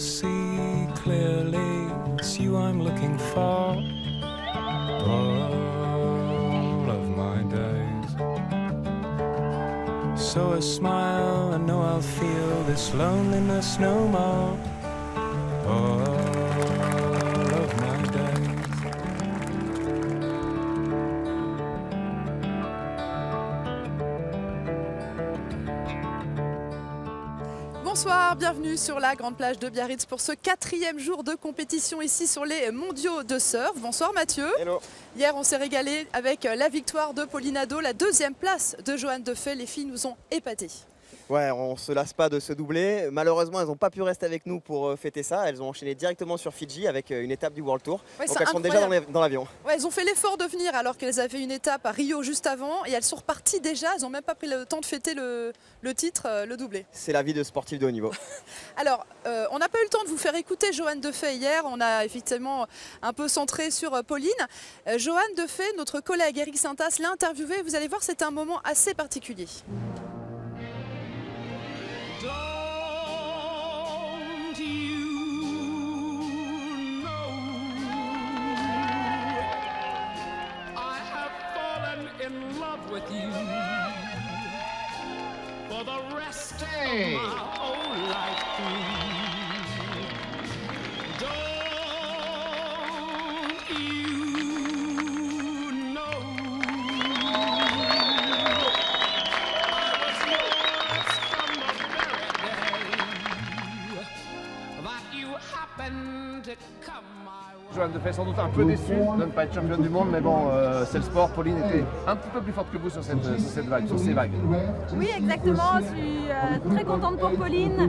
see clearly it's you I'm looking for all of my days. So a smile, I know I'll feel this loneliness no more all of my days. Bonsoir, bienvenue sur la grande plage de Biarritz pour ce 4e jour de compétition ici sur les mondiaux de surf. Bonsoir Mathieu. Hello. Hier on s'est régalé avec la victoire de Pauline Hadot, la 2e place de Johanne Defay. Les filles nous ont épatés. Ouais, on se lasse pas de se doubler. Malheureusement, elles n'ont pas pu rester avec nous pour fêter ça. Elles ont enchaîné directement sur Fidji avec une étape du World Tour. Ouais, donc elles sont déjà dans l'avion. Ouais, elles ont fait l'effort de venir alors qu'elles avaient une étape à Rio juste avant et elles sont reparties déjà. Elles n'ont même pas pris le temps de fêter le titre, le doublé. C'est la vie de sportif de haut niveau. Alors, on n'a pas eu le temps de vous faire écouter Johanne Defay hier. On a effectivement un peu centré sur Pauline. Johanne Defay, notre collègue Eric Sintas l'a interviewée. Vous allez voir, c'est un moment assez particulier. With you for the rest of my whole life through. Don't you know I was yours from the very day that you happened to come my way. Johanne Defay sans doute un peu déçue de ne pas être championne du monde, mais bon, c'est le sport. Pauline était un petit peu plus forte que vous sur cette vague, sur ces vagues. Oui, exactement. Je suis très contente pour Pauline.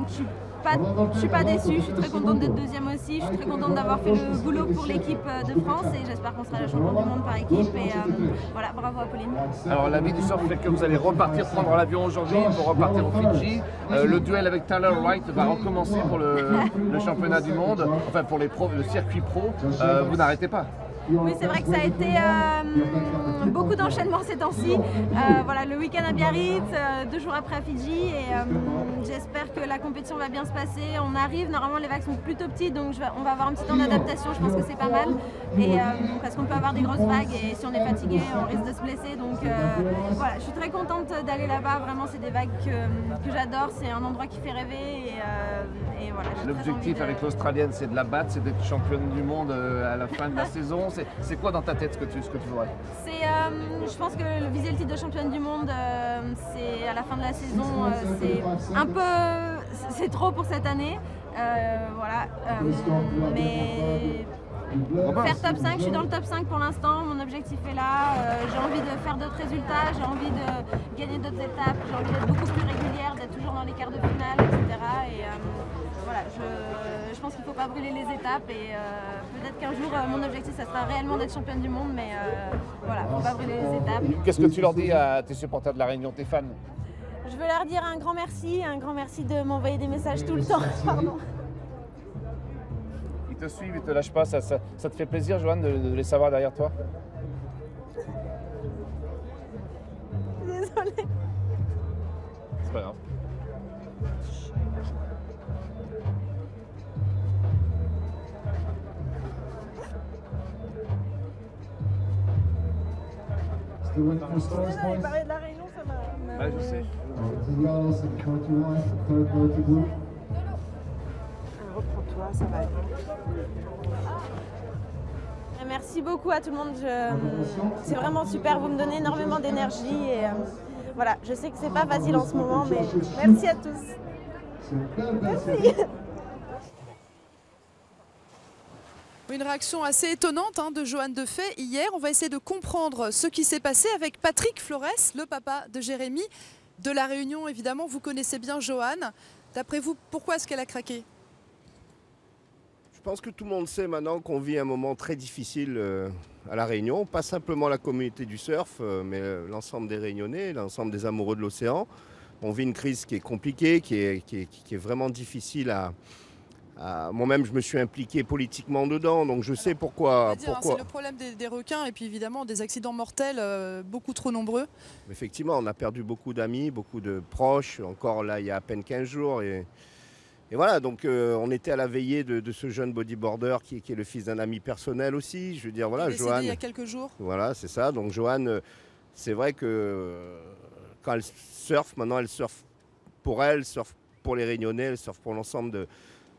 Je suis pas déçue. Je suis très contente d'être 2e aussi. Je suis très contente d'avoir fait le boulot pour l'équipe de France et j'espère qu'on sera la championne du monde par équipe. Et voilà, bravo à Pauline. Alors la vie du surf fait que vous allez repartir prendre l'avion aujourd'hui pour repartir au Fidji. Le duel avec Tyler Wright va recommencer pour le championnat du monde, enfin pour le circuit pro. Vous n'arrêtez pas. Oui, c'est vrai que ça a été beaucoup d'enchaînements ces temps-ci. Voilà, le week-end à Biarritz, 2 jours après à Fidji et j'espère que la compétition va bien se passer. On arrive, normalement les vagues sont plutôt petites donc on va avoir un petit temps d'adaptation, je pense que c'est pas mal. Et parce qu'on peut avoir des grosses vagues et si on est fatigué, on risque de se blesser. Donc voilà, je suis très contente d'aller là-bas. Vraiment, c'est des vagues que j'adore. C'est un endroit qui fait rêver et voilà. L'objectif avec l'Australienne, c'est de la battre, c'est d'être championne du monde à la fin de la saison. C'est quoi dans ta tête ce que tu voudrais? Je pense que viser le titre de championne du monde, c'est à la fin de la saison, c'est un peu, c'est trop pour cette année. Voilà, mais faire top 5, je suis dans le top 5 pour l'instant, mon objectif est là, j'ai envie de faire d'autres résultats, j'ai envie de gagner d'autres étapes, j'ai envie d'être beaucoup plus régulière, d'être toujours dans les quarts de finale, etc. Et voilà, je pense qu'il ne faut pas brûler les étapes et peut-être qu'un jour mon objectif ça sera réellement d'être championne du monde, mais voilà, il ne faut pas brûler les étapes. Qu'est-ce que tu leur dis à tes supporters de La Réunion, tes fans? Je veux leur dire un grand merci de m'envoyer des messages tout le temps. Pardon. Ils te suivent, ils te lâchent pas, ça te fait plaisir Johanne de les savoir derrière toi? Désolée. C'est pas grave. J'avais parlé de La Réunion, ça m'a... Ouais, je sais. Reprends-toi, ça va aller. Merci beaucoup à tout le monde, c'est vraiment super, vous me donnez énormément d'énergie et voilà, je sais que c'est pas facile en ce moment, mais merci à tous. Merci. Une réaction assez étonnante de Johanne Defay hier. On va essayer de comprendre ce qui s'est passé avec Patrick Flores, le papa de Jérémy, de La Réunion évidemment. Vous connaissez bien Johanne. D'après vous, pourquoi est-ce qu'elle a craqué? Je pense que tout le monde sait maintenant qu'on vit un moment très difficile à La Réunion. Pas simplement la communauté du surf, mais l'ensemble des Réunionnais, l'ensemble des amoureux de l'océan. On vit une crise qui est compliquée, qui est vraiment difficile à... Moi-même, je me suis impliqué politiquement dedans, donc je sais pourquoi. C'est le problème des requins et puis évidemment des accidents mortels beaucoup trop nombreux. Effectivement, on a perdu beaucoup d'amis, beaucoup de proches. Encore là, il y a à peine 15 jours. Et Et voilà, donc on était à la veillée de ce jeune bodyboarder qui est le fils d'un ami personnel aussi. Je veux dire, voilà, Il est décédé Johan. il y a quelques jours. Voilà, c'est ça. Donc Johan, c'est vrai que quand elle surfe, maintenant elle surfe pour elle surfe pour les Réunionnais, elle surfe pour l'ensemble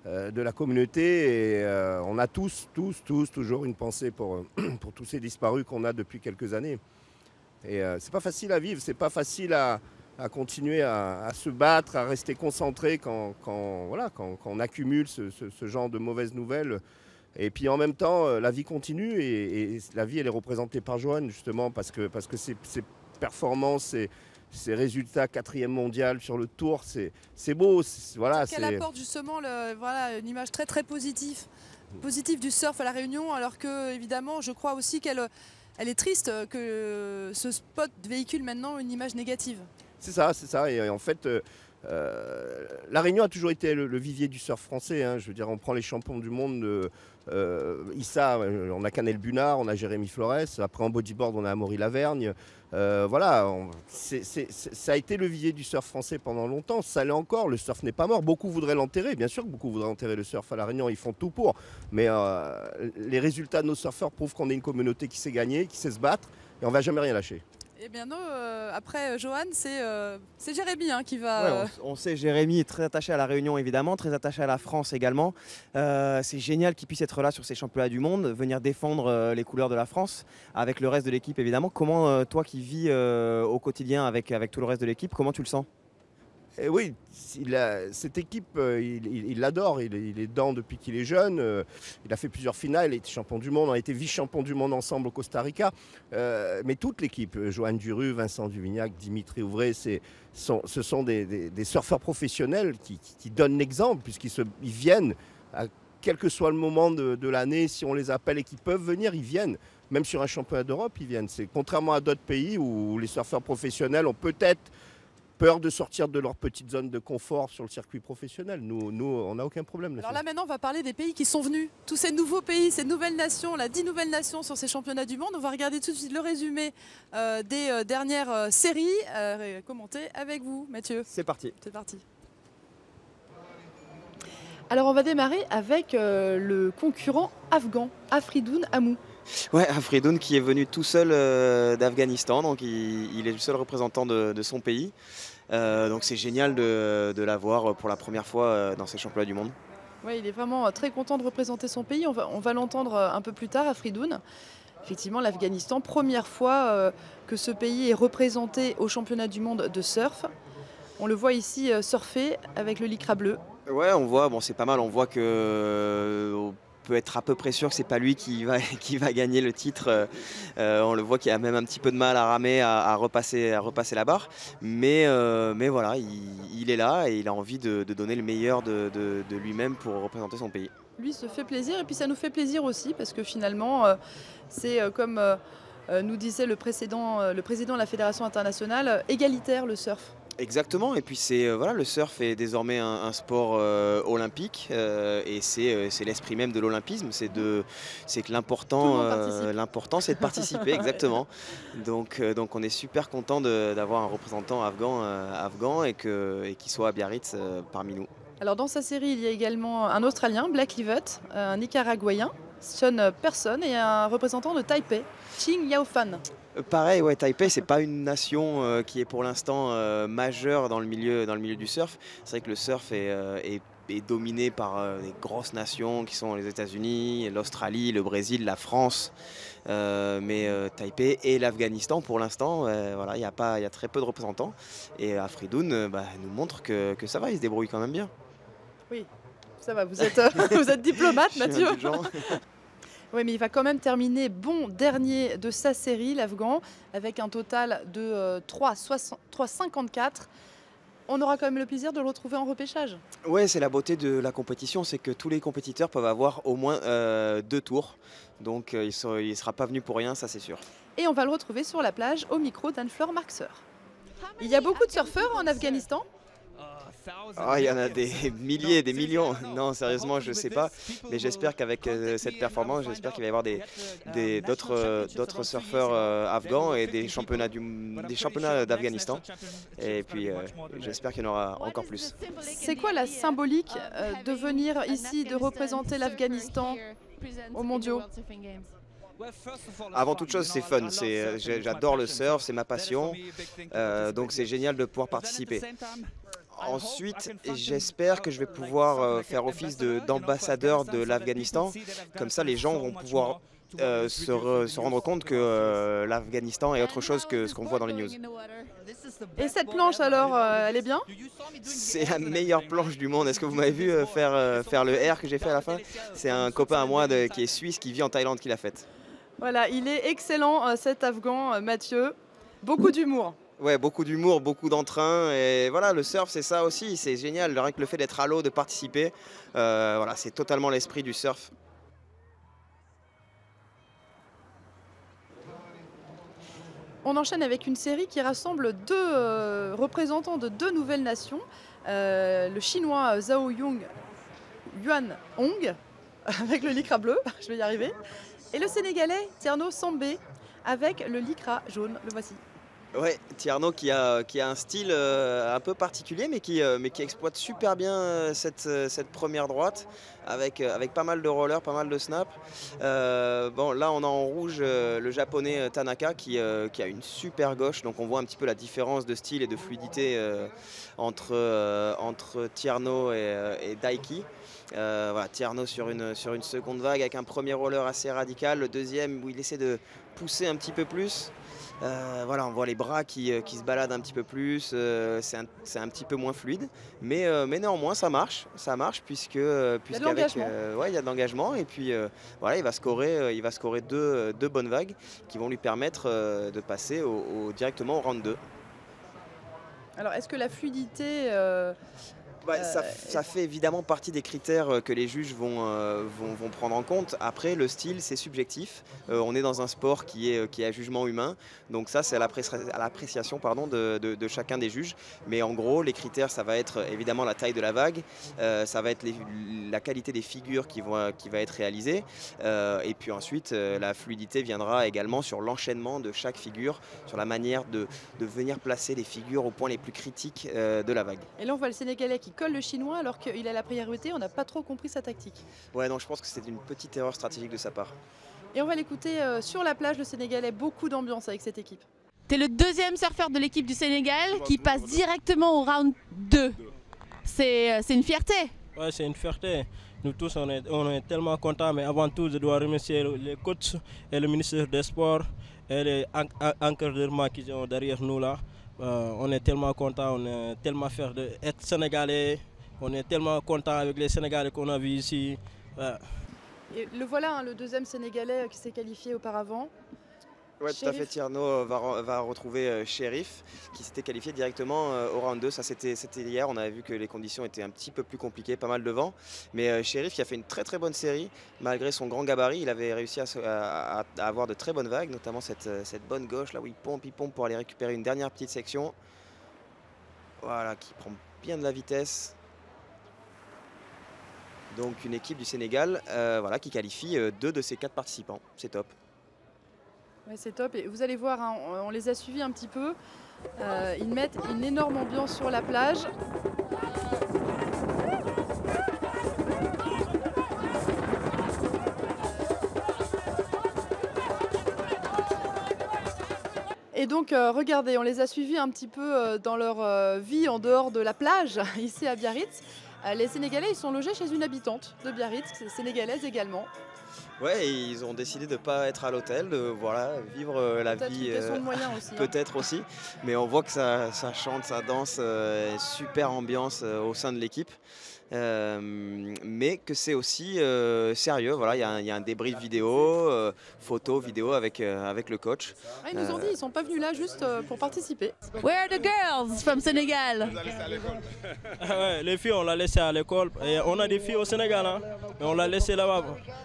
de la communauté. Et on a tous toujours une pensée pour tous ces disparus qu'on a depuis quelques années. Et c'est pas facile à vivre, c'est pas facile à continuer à se battre, à rester concentré quand on accumule ce genre de mauvaises nouvelles. Et puis en même temps, la vie continue et la vie elle est représentée par Johan justement parce que ses performances, ses résultats 4e mondial sur le tour, c'est beau. Voilà, qu'elle apporte justement une image très très positive du surf à La Réunion, alors que évidemment je crois aussi qu'elle est triste que ce spot véhicule maintenant une image négative. C'est ça. Et en fait, La Réunion a toujours été le vivier du surf français. Hein. Je veux dire, on prend les champions du monde. Issa, on a Canel Bunard, on a Jérémy Flores. Après, en bodyboard, on a Amaury Lavergne. Voilà, ça a été le vivier du surf français pendant longtemps. Ça l'est encore. Le surf n'est pas mort. Beaucoup voudraient l'enterrer. Bien sûr que beaucoup voudraient enterrer le surf à La Réunion. Ils font tout pour. Mais les résultats de nos surfeurs prouvent qu'on est une communauté qui sait gagner, qui sait se battre. Et on ne va jamais rien lâcher. Eh bien non, après Johan, c'est Jérémy qui va... Ouais, on sait, Jérémy est très attaché à La Réunion évidemment, très attaché à la France également. C'est génial qu'il puisse être là sur ces championnats du monde, venir défendre les couleurs de la France avec le reste de l'équipe évidemment. Comment toi qui vis au quotidien avec tout le reste de l'équipe, comment tu le sens ? Et oui, cette équipe, il l'adore, il est dedans depuis qu'il est jeune. Il a fait plusieurs finales, il a été champion du monde, on a été vice-champion du monde ensemble au Costa Rica. Mais toute l'équipe, Johan Duru, Vincent Duvignac, Dimitri Ouvray, ce sont des surfeurs professionnels qui donnent l'exemple, puisqu'ils viennent, quel que soit le moment de l'année, si on les appelle et qu'ils peuvent venir, ils viennent. Même sur un championnat d'Europe, ils viennent. C'est contrairement à d'autres pays où les surfeurs professionnels ont peut-être peur de sortir de leur petite zone de confort sur le circuit professionnel. Nous on n'a aucun problème là-dessus. Alors là maintenant on va parler des pays qui sont venus, tous ces nouveaux pays, ces nouvelles nations, 10 nouvelles nations sur ces championnats du monde. On va regarder tout de suite le résumé des dernières séries, commenté avec vous Mathieu. C'est parti. C'est parti. Alors on va démarrer avec le concurrent afghan, Afridoun Amou. Ouais, Afridoun qui est venu tout seul d'Afghanistan, donc il est le seul représentant de son pays. Donc c'est génial de l'avoir pour la première fois dans ces championnats du monde. Oui, il est vraiment très content de représenter son pays. On va l'entendre un peu plus tard, Afridoun. Effectivement, l'Afghanistan, première fois que ce pays est représenté au championnat du monde de surf. On le voit ici surfer avec le lycra bleu. Ouais, on voit, bon c'est pas mal, on voit que... peut être à peu près sûr que c'est pas lui qui va gagner le titre. On le voit qu'il a même un petit peu de mal à ramer, à repasser la barre. Mais voilà, il est là et il a envie de donner le meilleur de lui-même pour représenter son pays. Lui se fait plaisir et puis ça nous fait plaisir aussi parce que finalement, c'est comme nous disait le président de la Fédération internationale, égalitaire le surf. Exactement, et puis le surf est désormais un sport olympique et c'est l'esprit même de l'olympisme, c'est que l'important c'est de participer, exactement. Donc on est super content d'avoir un représentant afghan et qu'il soit à Biarritz parmi nous. Alors dans sa série, il y a également un Australien, Black Livett, un Nicaraguayen, Sean Person et un représentant de Taipei, Ching Yaofan. Pareil, ouais, Taipei, c'est pas une nation qui est pour l'instant majeure dans le milieu du surf. C'est vrai que le surf est dominé par des grosses nations qui sont les États-Unis, l'Australie, le Brésil, la France. Mais Taipei et l'Afghanistan, pour l'instant, voilà, il y a très peu de représentants. Et Afridoun nous montre que ça va, il se débrouille quand même bien. Oui, ça va, vous êtes diplomate, Mathieu. Oui, mais il va quand même terminer bon dernier de sa série, l'Afghan, avec un total de 3,54. On aura quand même le plaisir de le retrouver en repêchage. Oui, c'est la beauté de la compétition, c'est que tous les compétiteurs peuvent avoir au moins 2 tours. Donc il ne sera pas venu pour rien, ça c'est sûr. Et on va le retrouver sur la plage au micro d'Anne-Fleur Marxer. Il y a beaucoup de surfeurs en Afghanistan ? Ah, il y en a des milliers, des millions. Non, sérieusement, je ne sais pas. Mais j'espère qu'avec cette performance, j'espère qu'il va y avoir d'autres surfeurs afghans et des championnats d'Afghanistan. Et puis, j'espère qu'il y en aura encore plus. C'est quoi la symbolique de venir ici, de représenter l'Afghanistan aux mondiaux? Avant toute chose, c'est fun. J'adore le surf, c'est ma passion. Donc c'est génial de pouvoir participer. Ensuite, j'espère que je vais pouvoir faire office d'ambassadeur de l'Afghanistan. Comme ça, les gens vont pouvoir se rendre compte que l'Afghanistan est autre chose que ce qu'on voit dans les news. Et cette planche alors, elle est bien? C'est la meilleure planche du monde. Est-ce que vous m'avez vu faire le R que j'ai fait à la fin? C'est un copain à moi qui est suisse, qui vit en Thaïlande, qui l'a faite. Voilà, il est excellent cet Afghan, Mathieu. Beaucoup d'humour. Ouais, beaucoup d'humour, beaucoup d'entrain. Et voilà, le surf, c'est ça aussi. C'est génial. Rien que le fait d'être à l'eau, de participer, voilà, c'est totalement l'esprit du surf. On enchaîne avec une série qui rassemble deux représentants de deux nouvelles nations. Le chinois Zhao Yuan Hong, avec le lycra bleu, je vais y arriver. Et le sénégalais Tierno Sambé, avec le lycra jaune. Le voici. Ouais, Tierno qui a un style un peu particulier, mais qui exploite super bien cette première droite, avec pas mal de rollers, pas mal de snaps. Bon, là, on a en rouge le japonais Tanaka qui a une super gauche, donc on voit un petit peu la différence de style et de fluidité entre Tierno et Daiki. Voilà, Tierno sur une seconde vague avec un premier roller assez radical, le deuxième où il essaie de pousser un petit peu plus. Voilà, on voit les bras qui se baladent un petit peu plus, c'est un petit peu moins fluide, mais néanmoins ça marche puisqu'avec il y a de l'engagement et puis voilà, il va scorer deux bonnes vagues qui vont lui permettre de passer directement au round 2. Alors est-ce que la fluidité ça fait évidemment partie des critères que les juges vont prendre en compte. Après, le style, c'est subjectif. On est dans un sport qui est à jugement humain. Donc ça, c'est à l'appréciation de chacun des juges. Mais en gros, les critères, ça va être évidemment la taille de la vague. Ça va être la qualité des figures qui va être réalisée. Et puis ensuite, la fluidité viendra également sur l'enchaînement de chaque figure, sur la manière de venir placer les figures aux points les plus critiques de la vague. Et là, on voit le Sénégalais qui colle le Chinois alors qu'il a la priorité. On n'a pas trop compris sa tactique. Ouais, non, je pense que c'était une petite erreur stratégique de sa part. Et on va l'écouter sur la plage, le Sénégalais. Beaucoup d'ambiance avec cette équipe. Tu es le deuxième surfeur de l'équipe du Sénégal qui passe directement au round 2. C'est une fierté. Ouais, c'est une fierté. Nous tous, on est tellement contents. Mais avant tout, je dois remercier les coachs et le ministère des Sports et les encadrements qui sont derrière nous là. On est tellement contents, on est tellement fiers d'être Sénégalais. On est tellement contents avec les Sénégalais qu'on a vus ici. Et le voilà, hein, le deuxième Sénégalais qui s'est qualifié auparavant. Ouais, tout à fait. Tierno va retrouver Shérif qui s'était qualifié directement au round 2. Ça, c'était hier. On avait vu que les conditions étaient un petit peu plus compliquées, pas mal de vent. Mais Shérif qui a fait une très très bonne série. Malgré son grand gabarit, il avait réussi à avoir de très bonnes vagues, notamment cette bonne gauche là où il pompe pour aller récupérer une dernière petite section. Voilà, qui prend bien de la vitesse. Donc une équipe du Sénégal voilà, qui qualifie 2 de ses 4 participants. C'est top. Ouais, c'est top. Et vous allez voir, hein, on les a suivis un petit peu. Ils mettent une énorme ambiance sur la plage. Et donc, regardez, on les a suivis un petit peu dans leur vie en dehors de la plage, ici à Biarritz. Les Sénégalais, ils sont logés chez une habitante de Biarritz, sénégalaise également. Ouais, et ils ont décidé de ne pas être à l'hôtel, de vivre la vie. Une question de moyens aussi. Peut-être aussi, mais on voit que ça chante, ça danse, super ambiance au sein de l'équipe. Mais que c'est aussi sérieux. Voilà, il y a un débrief vidéo, photo, vidéo avec le coach. Ah, ils nous ont dit ils sont pas venus là juste pour participer. Where are the girls from Sénégal? Ouais, les filles, on l'a laissé à l'école. On a des filles au Sénégal, hein, mais on l'a laissé là-bas.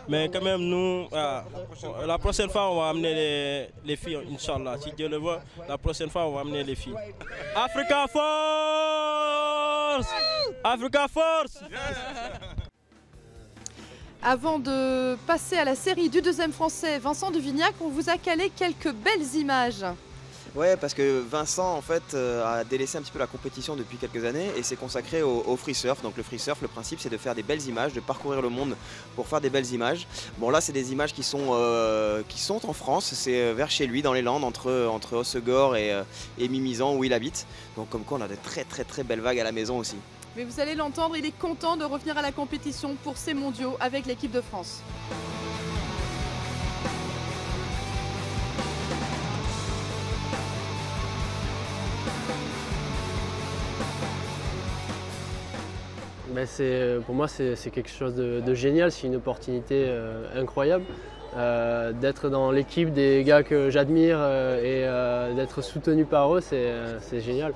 Mais quand même, nous, la prochaine fois, on va amener les filles, Inch'Allah. Si Dieu le veut, la prochaine fois, on va amener les filles. Africa Force! Force! Africa Force! Avant de passer à la série du deuxième français, Vincent Duvignac, on vous a calé quelques belles images. Ouais, parce que Vincent en fait a délaissé un petit peu la compétition depuis quelques années et s'est consacré au free surf. Donc le free surf, le principe c'est de faire des belles images, de parcourir le monde pour faire des belles images. Bon là c'est des images qui sont en France, c'est vers chez lui dans les Landes entre Hossegor et Mimizan où il habite. Donc comme quoi on a de très belles vagues à la maison aussi. Mais vous allez l'entendre, il est content de revenir à la compétition pour ces mondiaux avec l'équipe de France. Pour moi, c'est quelque chose de génial, c'est une opportunité incroyable d'être dans l'équipe des gars que j'admire et d'être soutenu par eux, c'est génial.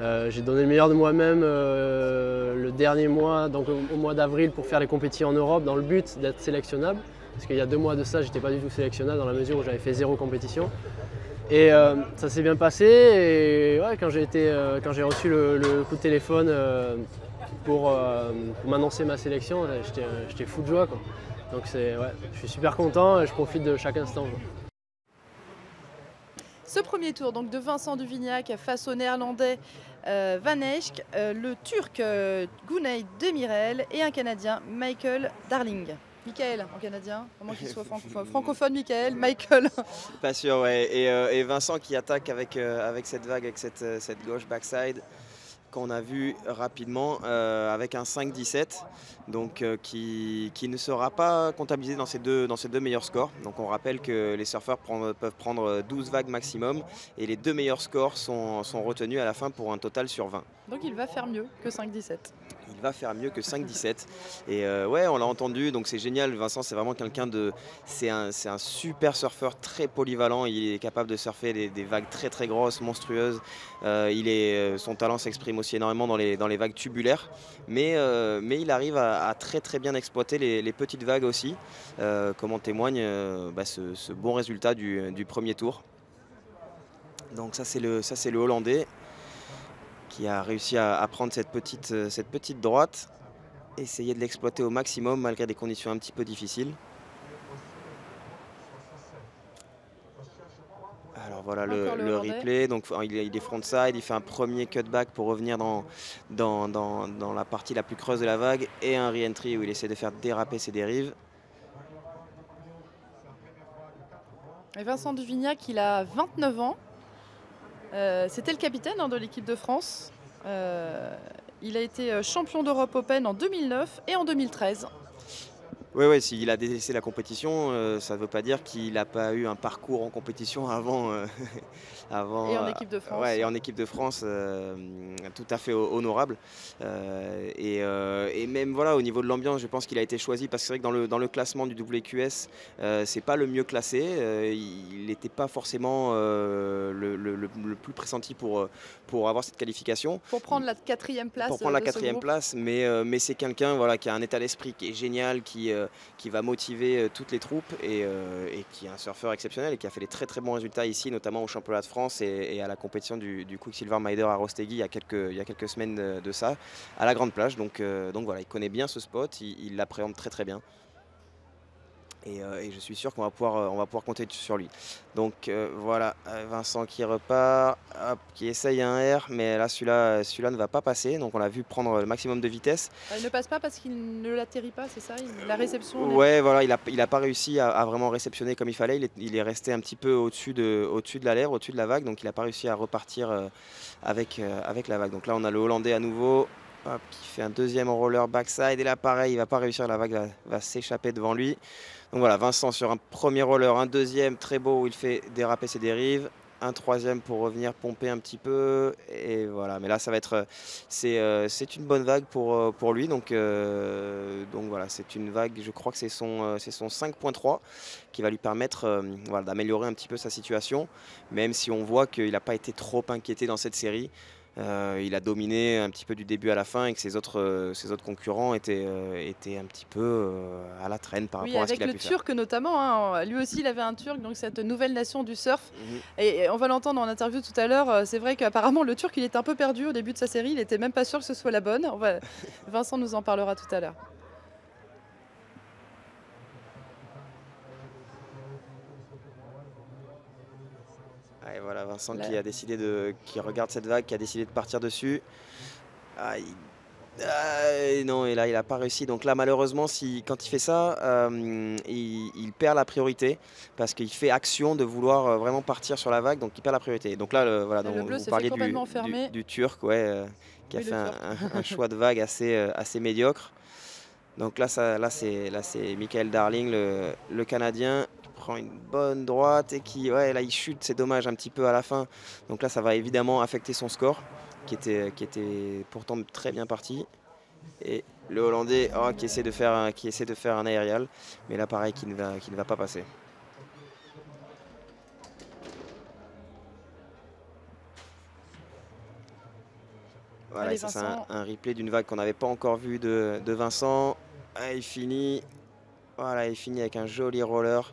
J'ai donné le meilleur de moi-même le dernier mois, donc au mois d'avril, pour faire les compétitions en Europe, dans le but d'être sélectionnable. Parce qu'il y a 2 mois de ça, je n'étais pas du tout sélectionnable dans la mesure où j'avais fait 0 compétition. Et ça s'est bien passé. Et ouais, quand j'ai reçu le coup de téléphone pour m'annoncer ma sélection, j'étais fou de joie, quoi. Donc je suis super content et je profite de chaque instant. Ce premier tour donc, de Vincent Duvignac face au néerlandais Van Eyck, le turc Güney Demirel et un canadien Michael Darling. Michael en canadien, vraiment qu'il soit francophone Michael, Michael. Pas sûr, ouais. Et Vincent qui attaque avec cette vague, avec cette gauche backside qu'on a vu rapidement avec un 5-17, donc qui ne sera pas comptabilisé dans ces deux meilleurs scores. Donc on rappelle que les surfeurs peuvent prendre 12 vagues maximum et les 2 meilleurs scores sont retenus à la fin pour un total sur 20. Donc il va faire mieux que 5-17. Il va faire mieux que 5-17 et ouais, on l'a entendu, donc c'est génial. Vincent c'est vraiment quelqu'un c'est un super surfeur très polyvalent. Il est capable de surfer des vagues très grosses, monstrueuses. Son talent s'exprime aussi énormément dans les vagues tubulaires, mais il arrive à très bien exploiter les petites vagues aussi, comme en témoigne ce bon résultat du premier tour. Donc ça c'est le Hollandais qui a réussi à prendre cette petite droite, essayer de l'exploiter au maximum malgré des conditions un petit peu difficiles. Alors voilà le replay, donc il est frontside, il fait un premier cutback pour revenir dans la partie la plus creuse de la vague et un re-entry où il essaie de faire déraper ses dérives. Et Vincent Duvignac, il a 29 ans. C'était le capitaine de l'équipe de France. Il a été champion d'Europe Open en 2009 et en 2013. Oui, s'il a délaissé la compétition, ça ne veut pas dire qu'il n'a pas eu un parcours en compétition avant. Et en équipe de France. Ouais, et en équipe de France, tout à fait honorable. Et même voilà, au niveau de l'ambiance, je pense qu'il a été choisi parce que c'est vrai que dans le classement du WQS, c'est pas le mieux classé. Il n'était pas forcément le plus pressenti pour avoir cette qualification. Pour prendre la 4e place. Pour prendre la 4e place, mais c'est quelqu'un qui a un état d'esprit qui est génial, qui va motiver toutes les troupes et qui est un surfeur exceptionnel et qui a fait des très bons résultats ici, notamment au championnat de France et à la compétition du Quicksilver Mider à Rostegui il y a quelques semaines de ça, à la Grande Plage. Donc voilà, il connaît bien ce spot, il l'appréhende très bien. Et je suis sûr qu'on va pouvoir compter sur lui. Donc voilà, Vincent qui repart, hop, qui essaye un R, mais là celui-là ne va pas passer. Donc on l'a vu prendre le maximum de vitesse. Il ne passe pas parce qu'il ne l'atterrit pas, c'est ça? La réception. Ouais, voilà, il a pas réussi à vraiment réceptionner comme il fallait. Il est resté un petit peu au-dessus de la lèvre, au-dessus de la vague. Donc il n'a pas réussi à repartir avec la vague. Donc là on a le Hollandais à nouveau. Hop, qui fait un deuxième roller backside et là pareil, il va pas réussir, la vague va s'échapper devant lui. Donc voilà, Vincent sur un premier roller, un deuxième très beau où il fait déraper ses dérives, un troisième pour revenir pomper un petit peu et voilà. Mais là ça va être c'est une bonne vague pour lui, donc voilà, c'est une vague, je crois que c'est son 5.3 qui va lui permettre d'améliorer un petit peu sa situation, même si on voit qu'il n'a pas été trop inquiété dans cette série. Il a dominé un petit peu du début à la fin et que ses autres concurrents étaient un petit peu à la traîne par rapport à ce avec qu'il a le pu Turc notamment, hein. Lui aussi il avait un Turc, donc cette nouvelle nation du surf. faire. Et on va l'entendre en interview tout à l'heure, c'est vrai qu'apparemment le Turc il était un peu perdu au début de sa série, il était même pas sûr que ce soit la bonne. Vincent nous en parlera tout à l'heure. Et voilà Vincent Là. qui regarde cette vague, qui a décidé de partir dessus. Non, et là il n'a pas réussi. Donc là malheureusement, quand il fait ça, il perd la priorité parce qu'il fait action de vouloir vraiment partir sur la vague, donc il perd la priorité. Donc là, voilà, Le bleu vous s'est parliez fait complètement enfermer. du Turc, qui a Oui, fait le Turc. un choix de vague assez médiocre. Donc là c'est Michael Darling, le Canadien, qui prend une bonne droite et là il chute, c'est dommage un petit peu à la fin. Donc là ça va évidemment affecter son score qui était pourtant très bien parti. Et le Hollandais qui essaie de faire un aérial, mais là pareil qui ne va pas passer. Voilà, Allez, et ça c'est Vincent. un replay d'une vague qu'on n'avait pas encore vue de Vincent. Il finit avec un joli roller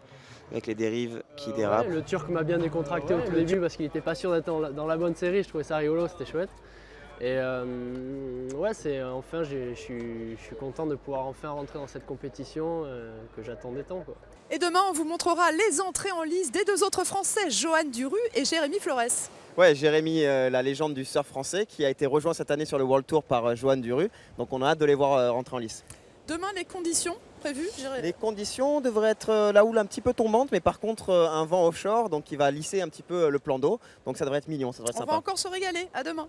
avec les dérives qui dérapent. Le Turc m'a bien décontracté au tout début parce qu'il n'était pas sûr d'être dans la bonne série. Je trouvais ça rigolo, c'était chouette. Et enfin, je suis content de pouvoir enfin rentrer dans cette compétition que j'attendais tant, quoi. Et demain on vous montrera les entrées en lice des deux autres Français, Johan Duru et Jérémy Flores. Ouais, Jérémy, la légende du surf français, qui a été rejoint cette année sur le World Tour par Johan Duru. Donc on a hâte de les voir rentrer en lice. Demain les conditions prévues, Jérémy? Les conditions devraient être la houle un petit peu tombante, mais par contre un vent offshore, donc qui va lisser un petit peu le plan d'eau. Donc ça devrait être mignon, ça devrait être On sympa. va encore se régaler, à demain.